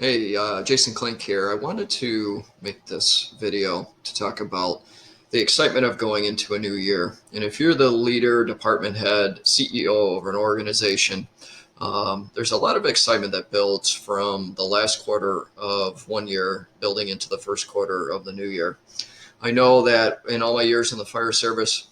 Hey, Jason Klink here. I wanted to make this video to talk about the excitement of going into a new year. And if you're the leader, department head, CEO of an organization, there's a lot of excitement that builds from the last quarter of one year building into the first quarter of the new year. I know that in all my years in the fire service,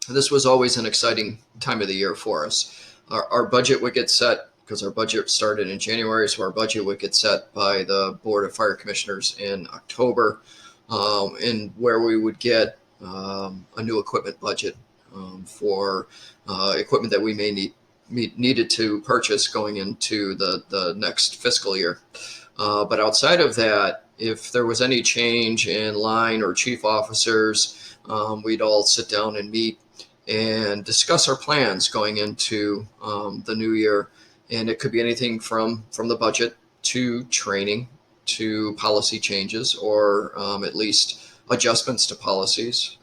this was always an exciting time of the year for us. Our budget would get set because our budget started in January, so our budget would get set by the Board of Fire Commissioners in October, and where we would get a new equipment budget for equipment that we may needed to purchase going into the next fiscal year. But outside of that, if there was any change in line or chief officers, we'd all sit down and meet and discuss our plans going into the new year. And it could be anything from the budget to training to policy changes or at least adjustments to policies,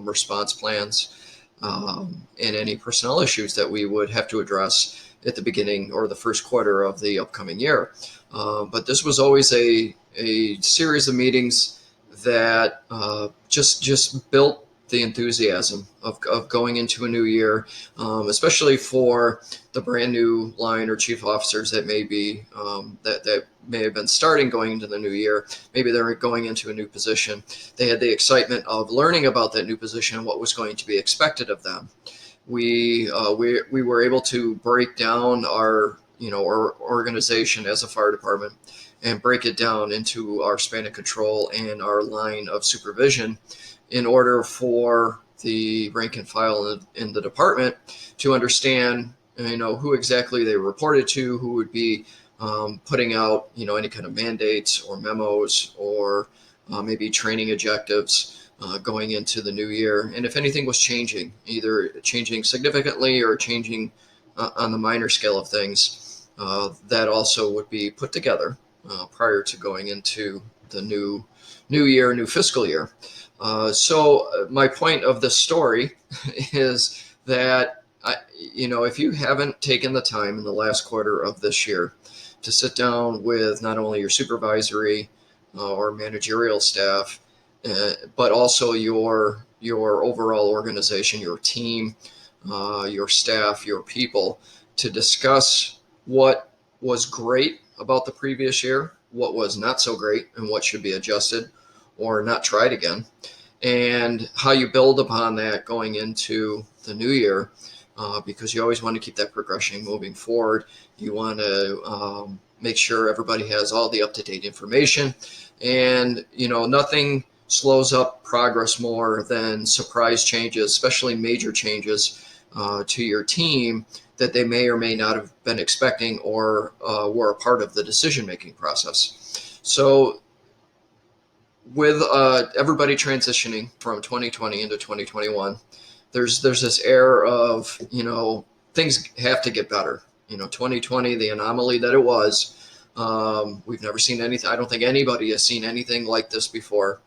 response plans, and any personnel issues that we would have to address at the beginning or the first quarter of the upcoming year. But this was always a series of meetings that just built the enthusiasm of going into a new year, especially for the brand new line or chief officers that may be that may have been starting going into the new year. Maybe they're going into a new position. They had the excitement of learning about that new position and what was going to be expected of them. We were able to break down our organization as a fire department and break it down into our span of control and our line of supervision in order for the rank and file in the department to understand, who exactly they reported to, who would be putting out, any kind of mandates or memos or maybe training objectives going into the new year. And if anything was changing, either changing significantly or changing on the minor scale of things, that also would be put together prior to going into the new year, new fiscal year. So my point of this story is that, if you haven't taken the time in the last quarter of this year to sit down with not only your supervisory or managerial staff, but also your overall organization, your team, your staff, your people, to discuss what was great about the previous year, what was not so great, and what should be adjusted or not tried again, and how you build upon that going into the new year, because you always want to keep that progression moving forward. You want to make sure everybody has all the up-to-date information, and nothing slows up progress more than surprise changes, especially major changes to your team that they may or may not have been expecting or were a part of the decision-making process. So with everybody transitioning from 2020 into 2021, there's this air of, things have to get better. 2020, the anomaly that it was, we've never seen anything. I don't think anybody has seen anything like this before.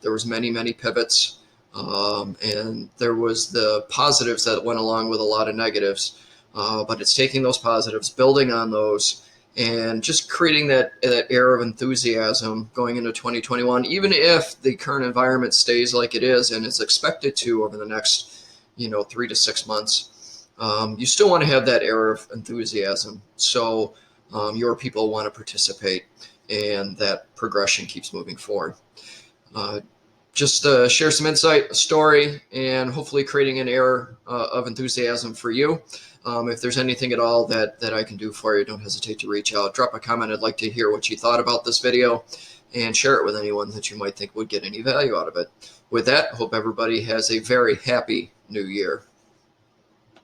There was many pivots, and there was the positives that went along with a lot of negatives. But it's taking those positives, building on those, and just creating that air of enthusiasm going into 2021, even if the current environment stays like it is and is expected to over the next 3 to 6 months. You still want to have that air of enthusiasm, so your people want to participate and that progression keeps moving forward. Just share some insight, a story, and hopefully creating an air of enthusiasm for you. If there's anything at all that I can do for you, don't hesitate to reach out. Drop a comment. I'd like to hear what you thought about this video and share it with anyone that you might think would get any value out of it. With that, I hope everybody has a very happy new year.